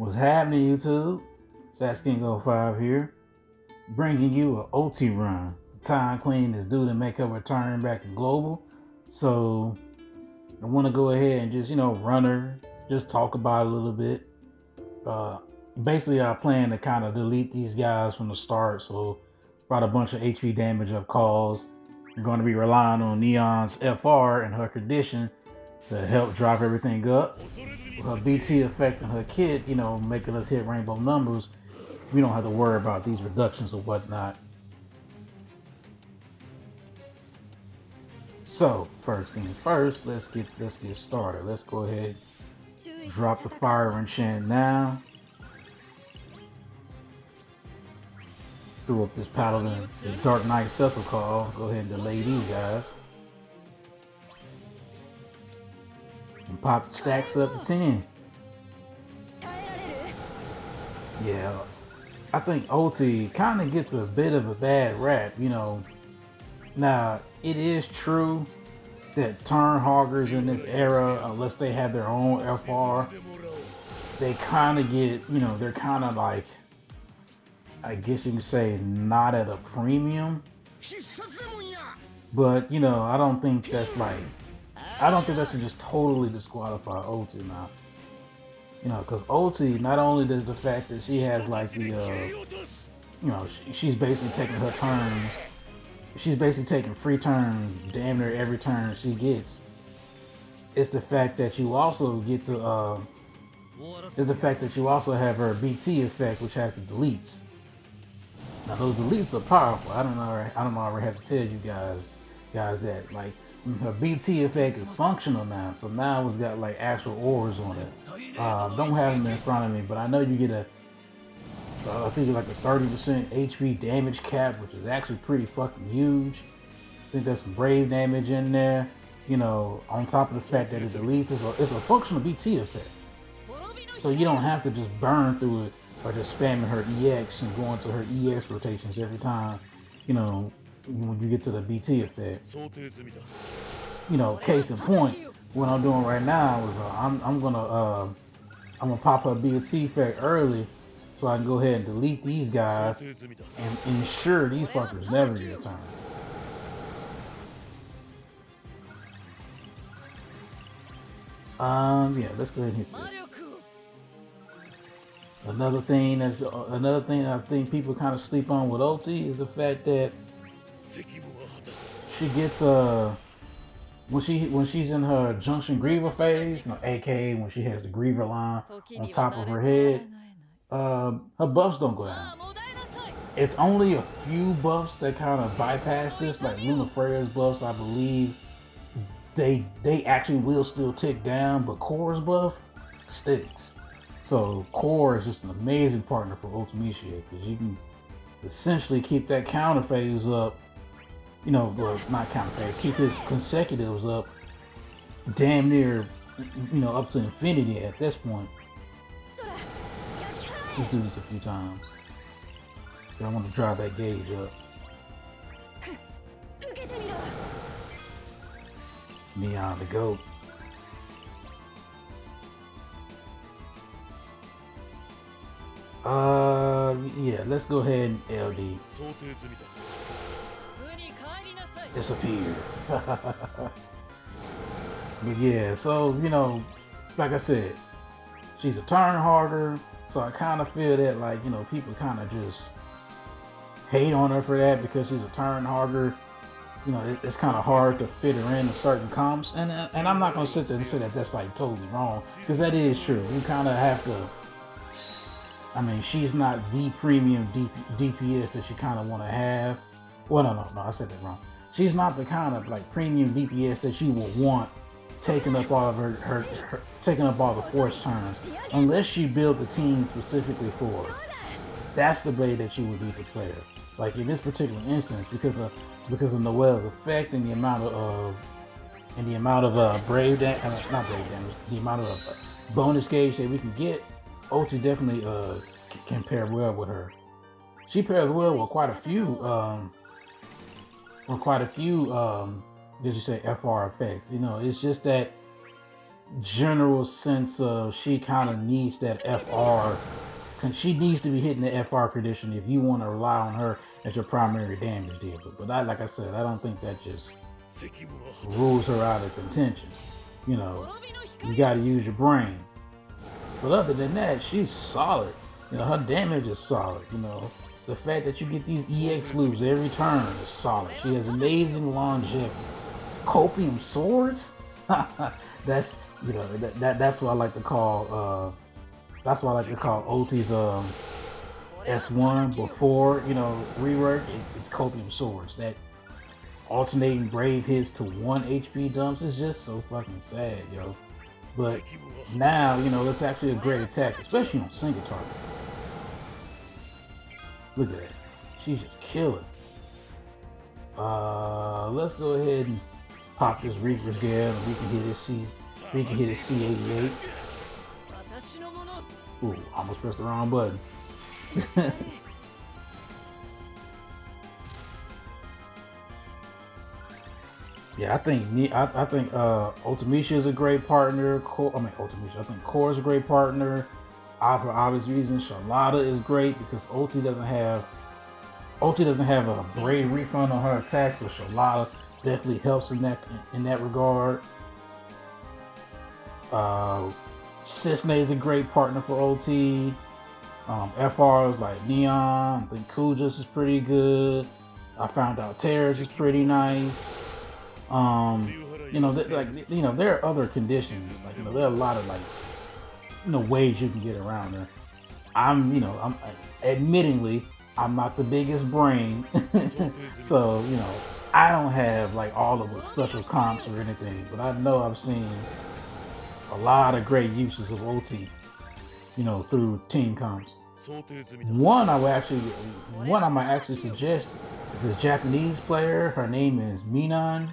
What's happening, YouTube? Sasking05 here, bringing you an OT run. Time Queen is due to make her return back to Global, so I want to go ahead and just, run her, just talk about it a little bit. Basically, I plan to kind of delete these guys from the start, so brought a bunch of HP damage up calls. You're going to be relying on Neon's FR and her condition to help drive everything up. With her BT effect and her kit, making us hit rainbow numbers, we don't have to worry about these reductions or whatnot. So first things first, let's get started. Let's go ahead, drop the fire enchant now. Threw up this paladin, this Dark Knight Cecil call. Go ahead and delay these guys. And pop the stacks up to 10. Yeah, I think OT kind of gets a bit of a bad rap, Now, it is true that turn hoggers in this era, unless they have their own FR, they kind of get, they're kind of like, I guess you can say, not at a premium. But, I don't think that's that should just totally disqualify OT now. Because OT, not only does the fact that she has like the, she's basically taking her turns. She's basically taking free turns damn near every turn she gets. It's the fact that you also get to, it's the fact that you also have her BT effect, which has the deletes. Now those deletes are powerful. I don't know. I already have to tell you guys that like her BT effect is functional now. So now it's got like actual auras on it. Don't have them in front of me, but I know you get I think like a 30% HP damage cap, which is actually pretty fucking huge. I think there's some brave damage in there. On top of the fact that it deletes, it's a functional BT effect. So you don't have to just burn through it or just spamming her EX and going to her EX rotations every time, when you get to the BT effect. Case in point, what I'm doing right now is I'm gonna pop her BT effect early so I can go ahead and delete these guys and ensure these fuckers never return. Yeah, let's go ahead and hit this. Another thing I think people kind of sleep on with OT is the fact that she gets when she's in her Junction Griever phase, aka when she has the Griever line on top of her head, her buffs don't go down. It's only a few buffs that kind of bypass this, like Luna Freya's buffs, I believe they actually will still tick down, but Core's buff sticks. So Core is just an amazing partner for Ultimecia because you can essentially keep that counter phase up, well, not counter phase, keep his consecutives up damn near, up to infinity at this point. Let's do this a few times. I want to drive that gauge up. Neon the GOAT. Yeah, let's go ahead and LD. Disappear. But yeah, so, like I said, she's a turn hogger, so I kind of feel that, like, people kind of just hate on her for that because she's a turn hogger. It's kind of hard to fit her into certain comps, and I'm not going to sit there and say that that's, like, totally wrong, because that is true. You kind of have to, she's not the premium DPS that you kind of want to have. Well, no, I said that wrong. She's not the kind of like premium DPS that you will want taking up all of her taking up all the force turns, unless you build the team specifically for her. That's the way that you would beat the player. Like in this particular instance, because of Noelle's effect and the amount of brave damage, not brave damage, the amount of bonus gauge that we can get. OT definitely can pair well with her. She pairs well with quite a few did you say FR effects? It's just that general sense of she kind of needs that FR. She needs to be hitting the FR condition if you want to rely on her as your primary damage dealer. But like I said, I don't think that just rules her out of contention. You know, you got to use your brain. But other than that, she's solid. You know, her damage is solid. You know, the fact that you get these EX loops every turn is solid. She has amazing longevity. Copium swords? That's, you know, that's what I like to call that's what I like to call Ulti's S1 before, you know, rework. It's Copium swords. That alternating brave hits to 1 HP dumps is just so fucking sad, yo. But now, you know, it's actually a great attack, especially on single targets. Look at that. She's just killing. Let's go ahead and pop this Reaper's Gale and we can hit his C88. Ooh, almost pressed the wrong button. Yeah, I think Ultimecia is a great partner. I think Core is a great partner. For obvious reasons, Charlotta is great because Ulti doesn't have a Braid refund on her attack, so Charlotta definitely helps in that regard. Cisne is a great partner for OT. FRs like Neon, I think Kujas is pretty good. I found out Terrace is pretty nice. You know, there are other conditions. Like, you know, there are a lot of, like, you know, ways you can get around there. I'm admittingly, I'm not the biggest brain, so, you know, I don't have like all of the special comps or anything, but I know I've seen a lot of great uses of OT, you know, through team comps. One I might actually suggest is this Japanese player. Her name is Minan,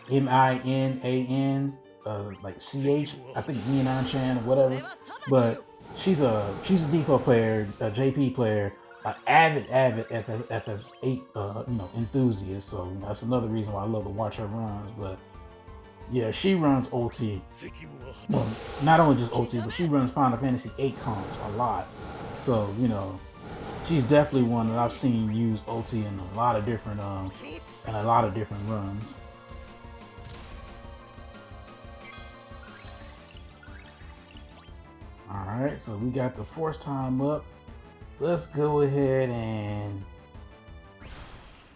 Minan, like CH. I think Minan-chan or whatever. But she's a DFFOO player, a JP player, an avid FF8 you know, enthusiast. So that's another reason why I love to watch her runs. But yeah, she runs OT. Well, not only just OT, but she runs Final Fantasy 8 comps a lot. So, you know, she's definitely one that I've seen use OT in a lot of different runs. Alright, so we got the force time up. Let's go ahead and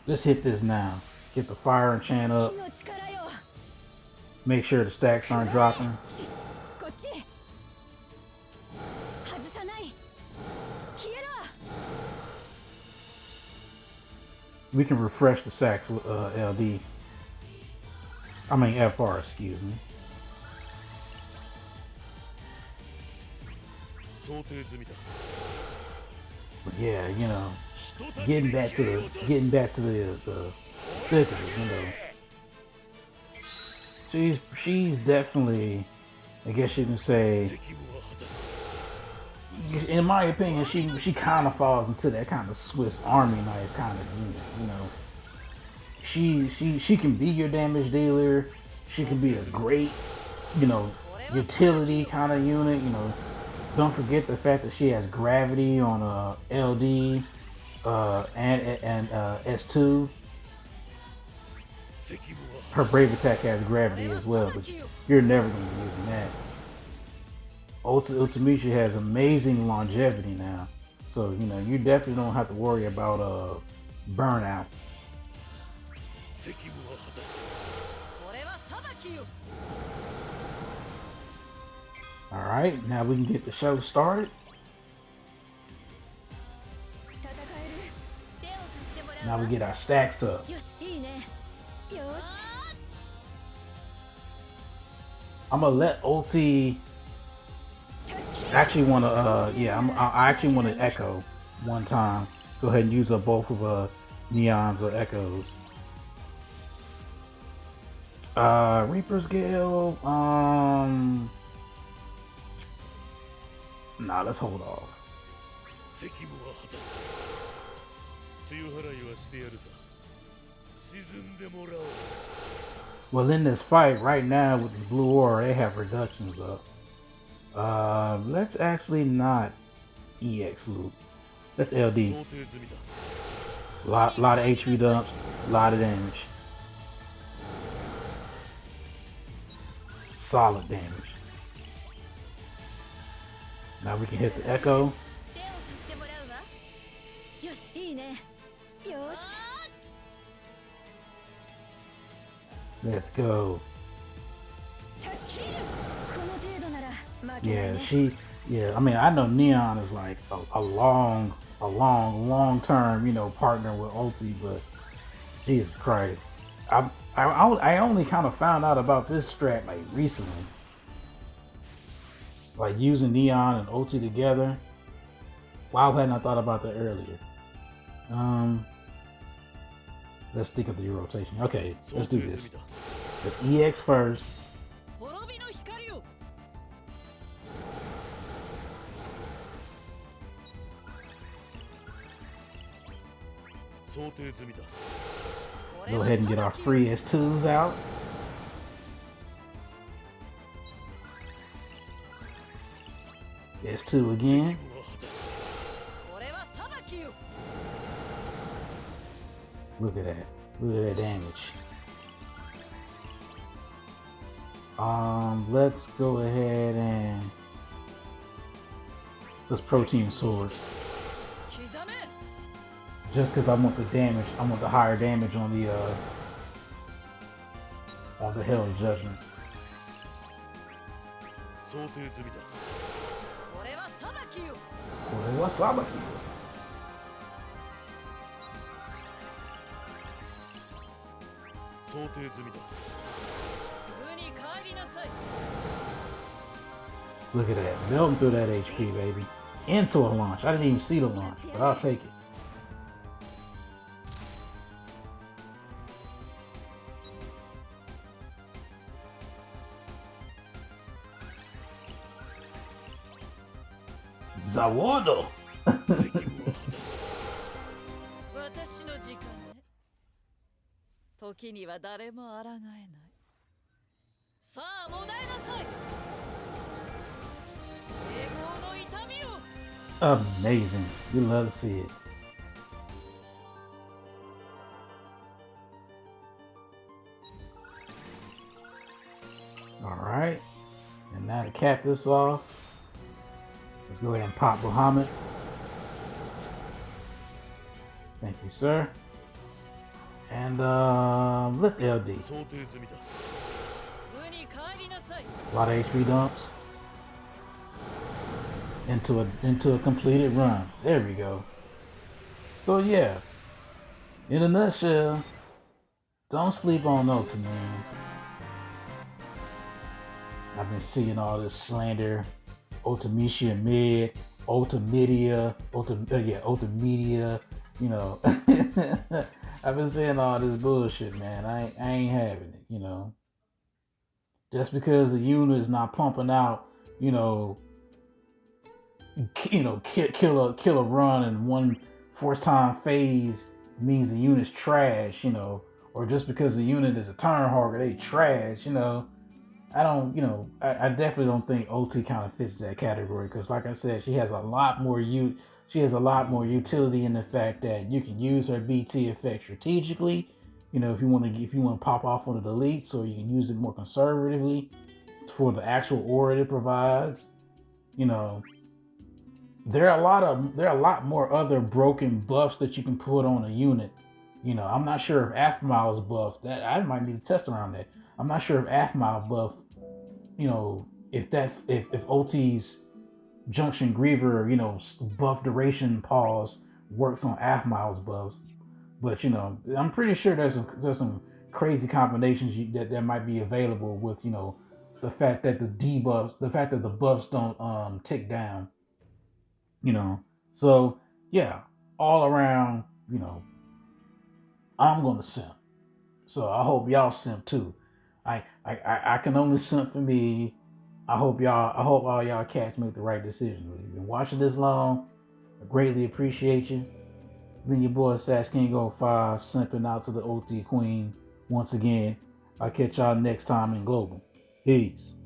let's hit this now. Get the fire enchant up. Make sure the stacks aren't dropping. We can refresh the stacks with LD. I mean FR, excuse me. But yeah, you know, getting back to the filters, you know. She's definitely, I guess you can say, in my opinion, she kind of falls into that kind of Swiss Army knife kind of unit, you know. She can be your damage dealer. She can be a great, you know, utility kind of unit, you know. Don't forget the fact that she has gravity on LD and S2. Her brave attack has gravity as well, but you're never going to be using that. Ultimecia has amazing longevity now, so you know you definitely don't have to worry about burnout. All right, now we can get the show started. Now we get our stacks up. I'm gonna let Ulti. I actually want to. I actually want to echo one time. Go ahead and use up both of Neon's echoes. Reaper's Gale. Nah, let's hold off. Well, in this fight right now with this blue aura, they have reductions up. Let's actually not EX loop. Let's LD. Lot of HP dumps, lot of damage. Solid damage. Now we can hit the echo. Let's go. Yeah, I mean, I know Neon is like a long term, you know, partner with Ulti, but Jesus Christ. I only kind of found out about this strat like recently. Like using Neon and Ulti together. Why hadn't I thought about that earlier? Let's stick up the rotation. Okay, let's do this. Let's EX first. Go ahead and get our free S2s out. S2 again. Look at that. Look at that damage. Let's go ahead and let's protein sword. Just because I want the damage, I want the higher damage on the Hell Judgment. Look at that. Melting through that HP, baby. Into a launch. I didn't even see the launch, but I'll take it. Zawado! Amazing. We love to see it. Alright. And now to cap this off, let's go ahead and pop Bahamut. Thank you, sir. And let's LD. A lot of HP dumps. Into a completed run. There we go. So yeah, in a nutshell, don't sleep on Ulti, man. I've been seeing all this slander, Ultimecia mid, Ultimecia, Ultimedia, you know. I've been seeing all this bullshit, man. I ain't having it, you know. Just because the unit is not pumping out, kill a run in one force time phase means the unit's trash, or just because the unit is a turn hogger, they trash, I definitely don't think OT kind of fits that category, because like I said, she has a lot more utility in the fact that you can use her BT effect strategically, if you want to pop off on the deletes, or you can use it more conservatively for the actual aura it provides. There are a lot more other broken buffs that you can put on a unit. I'm not sure if Aftermile's buff, that I might need to test around that. I'm not sure if Aftermile buff, if OT's Junction Griever, buff duration pause works on Aftermile's buffs. But I'm pretty sure there's some crazy combinations that might be available with the fact that the buffs don't tick down. So yeah, all around, I'm gonna simp. So I hope y'all simp too. I can only simp for me. I hope all y'all cats make the right decision. If you've been watching this long, I greatly appreciate you. Been your boy Sass King 05 simping out to the OT Queen once again. I'll catch y'all next time in Global. Peace.